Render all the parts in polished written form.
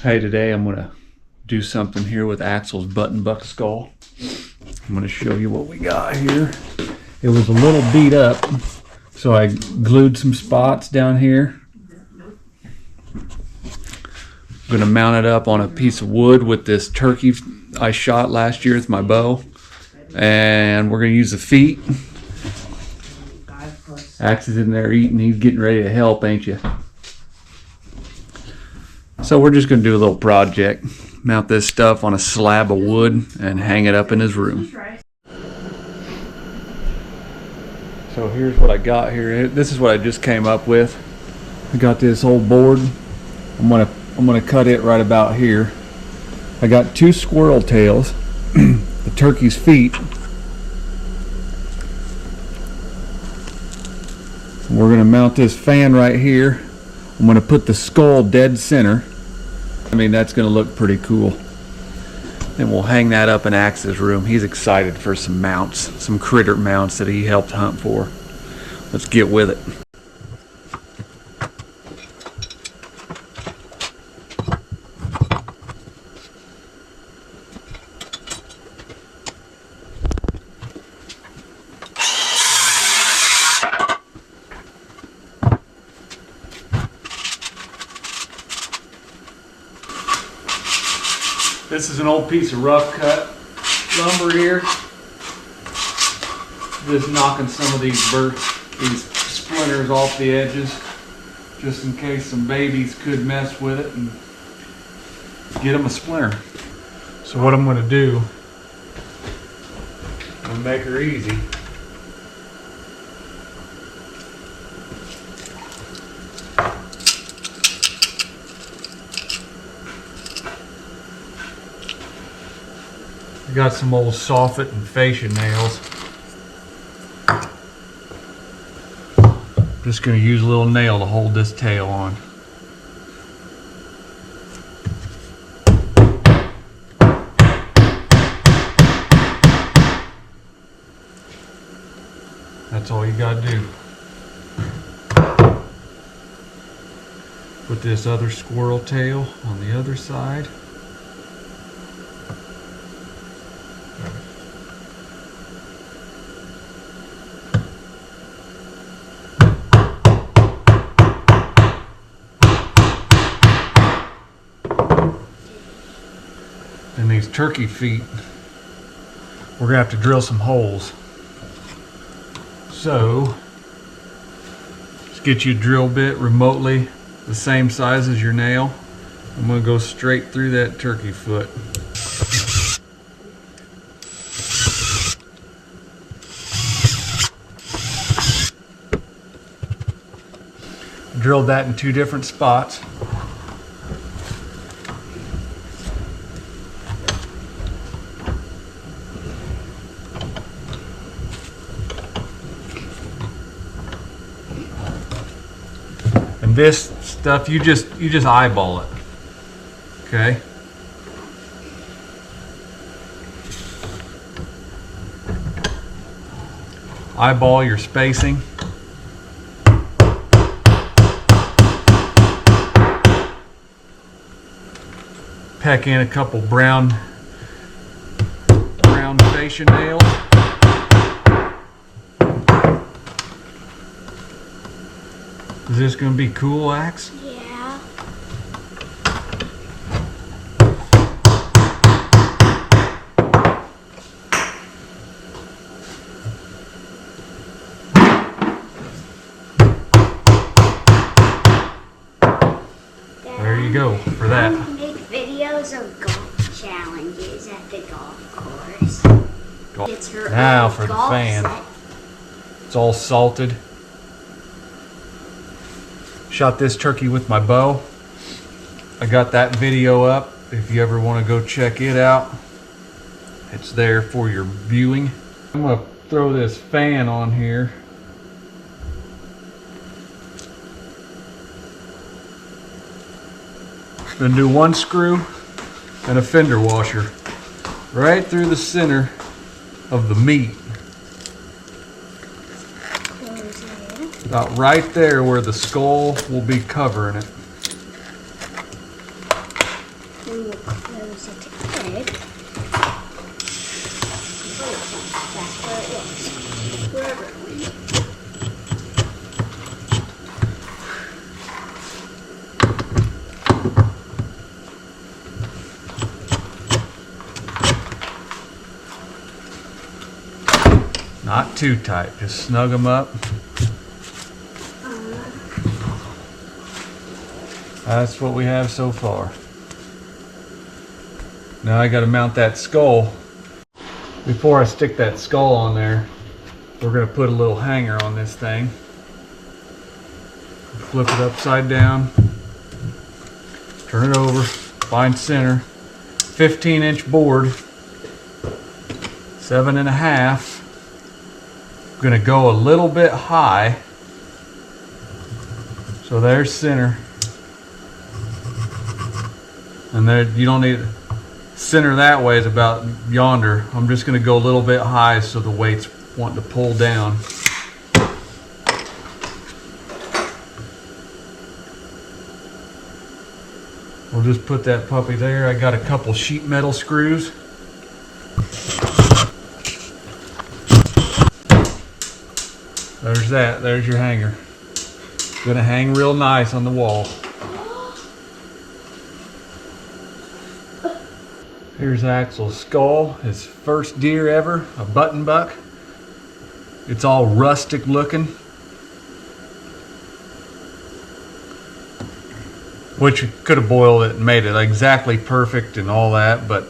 Hey, today I'm gonna do something here with Axel's button buck skull. I'm gonna show you what we got here. It was a little beat up, so I glued some spots down here. I'm gonna mount it up on a piece of wood with this turkey I shot last year with my bow. And we're gonna use the feet. Axe is in there eating, he's getting ready to help, ain't you? So we're just going to do a little project. Mount this stuff on a slab of wood and hang it up in his room. So here's what I got here. This is what I just came up with. I got this old board. I'm gonna cut it right about here. I got two squirrel tails, the turkey's feet. We're gonna mount this fan right here. I'm gonna put the skull dead center. I mean, that's going to look pretty cool. And we'll hang that up in Axe's room. He's excited for some mounts, some critter mounts that he helped hunt for. Let's get with it. This is an old piece of rough cut lumber here. Just knocking some of these splinters off the edges, just in case some babies could mess with it and get them a splinter. So what I'm going to do, I'm going to make her easy. Got some old soffit and fascia nails. Just going to use a little nail to hold this tail on. That's all you got to do. Put this other squirrel tail on the other side. And these turkey feet, we're gonna have to drill some holes. So, just get you a drill bit remotely the same size as your nail. I'm gonna go straight through that turkey foot. Drilled that in two different spots. This stuff you just eyeball it, okay? Eyeball your spacing. Peck in a couple brown fascia nails. Is this going to be cool, Axe? Yeah. There you go for that. I make videos of golf challenges at the golf course. It's her now own for the golf fan. set. It's all salted. Shot this turkey with my bow. I got that video up if you ever want to go check it out. It's there for your viewing. I'm going to throw this fan on here. Then do one screw and a fender washer right through the center of the meat. About right there where the skull will be covering it. such an egg. That's where it was. Wherever it went. Not too tight, just snug them up. That's what we have so far. Now I gotta mount that skull. Before I stick that skull on there, we're gonna put a little hanger on this thing. Flip it upside down, turn it over, find center. 15-inch board, 7.5. Gonna go a little bit high. So there's center. And there, you don't need center that way is about yonder. I'm just gonna go a little bit high so the weight's wanting to pull down. We'll just put that puppy there. I got a couple sheet metal screws. There's that. There's your hanger. Gonna hang real nice on the wall. Here's Axel's skull. His first deer ever, a button buck. It's all rustic looking. Which could have boiled it and made it exactly perfect and all that, but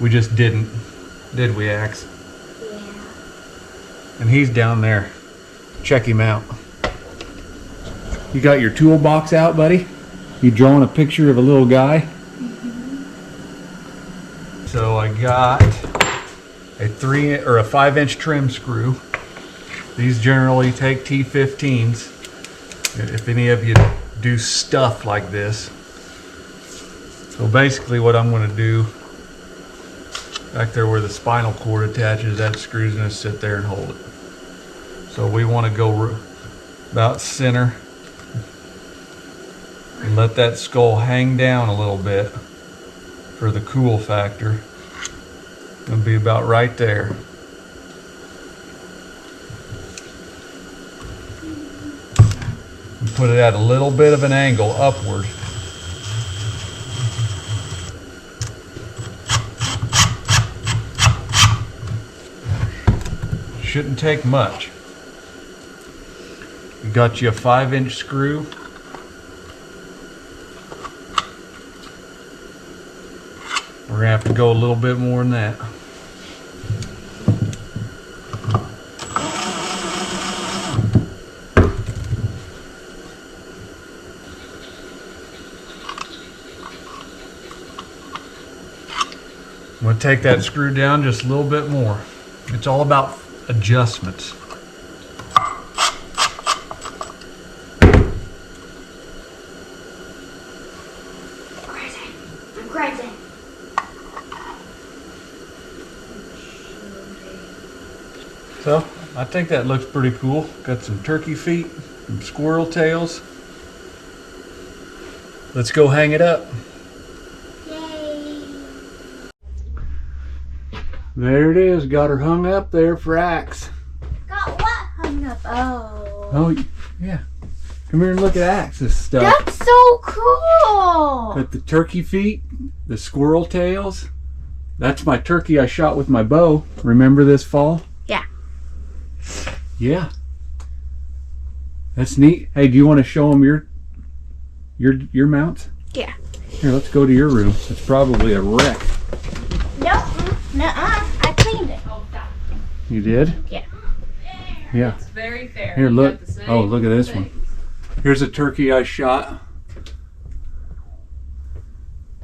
we just didn't. Did we, Ax? Yeah. And he's down there. Check him out. You got your toolbox out, buddy? You drawing a picture of a little guy? Mm-hmm. So I got a 5-inch trim screw. These generally take T15s. If any of you do stuff like this. So basically what I'm going to do, back there where the spinal cord attaches, that screw's going to sit there and hold it. So we want to go about center and let that skull hang down a little bit for the cool factor. It'll be about right there. And put it at a little bit of an angle upward. Shouldn't take much. You got you a 5-inch screw. We're gonna have to go a little bit more than that. I'm gonna take that screw down just a little bit more. It's all about adjustments. I'm crazy. So, I think that looks pretty cool. Got some turkey feet, some squirrel tails. Let's go hang it up. Yay. There it is. Got her hung up there for Axe. Got what hung up? Oh. Oh, yeah. Come here and look at Axe's stuff. That's so cool. Got the turkey feet, the squirrel tails. That's my turkey I shot with my bow. Remember this fall? Yeah. Yeah. That's neat. Hey, do you want to show them your mounts? Yeah. Here, let's go to your room. It's probably a wreck. Nope. Nuh-uh. I cleaned it. You did? Yeah. Yeah. It's very fair. Here, You look. got the same Oh, look at this thing. one. Here's a turkey I shot.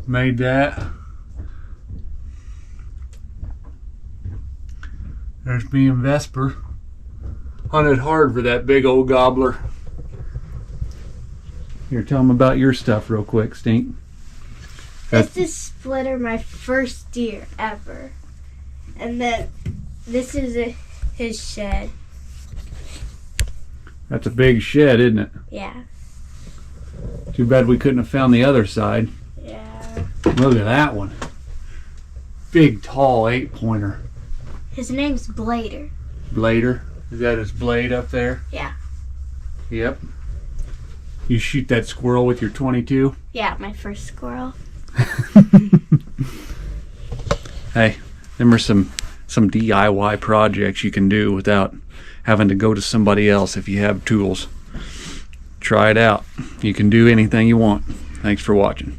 Made that. There's me and Vesper. Hunted hard for that big old gobbler. Here, tell them about your stuff real quick, Stink. This is Splitter, my first deer ever. And then this is his shed. That's a big shed, isn't it? Yeah. Too bad we couldn't have found the other side. Yeah. Look at that one. big, tall 8-pointer. His name's Blader. Blader. Is that his blade up there? Yeah. Yep. You shoot that squirrel with your 22? Yeah, my first squirrel. Hey, them are some DIY projects you can do without having to go to somebody else if you have tools. Try it out. You can do anything you want. Thanks for watching.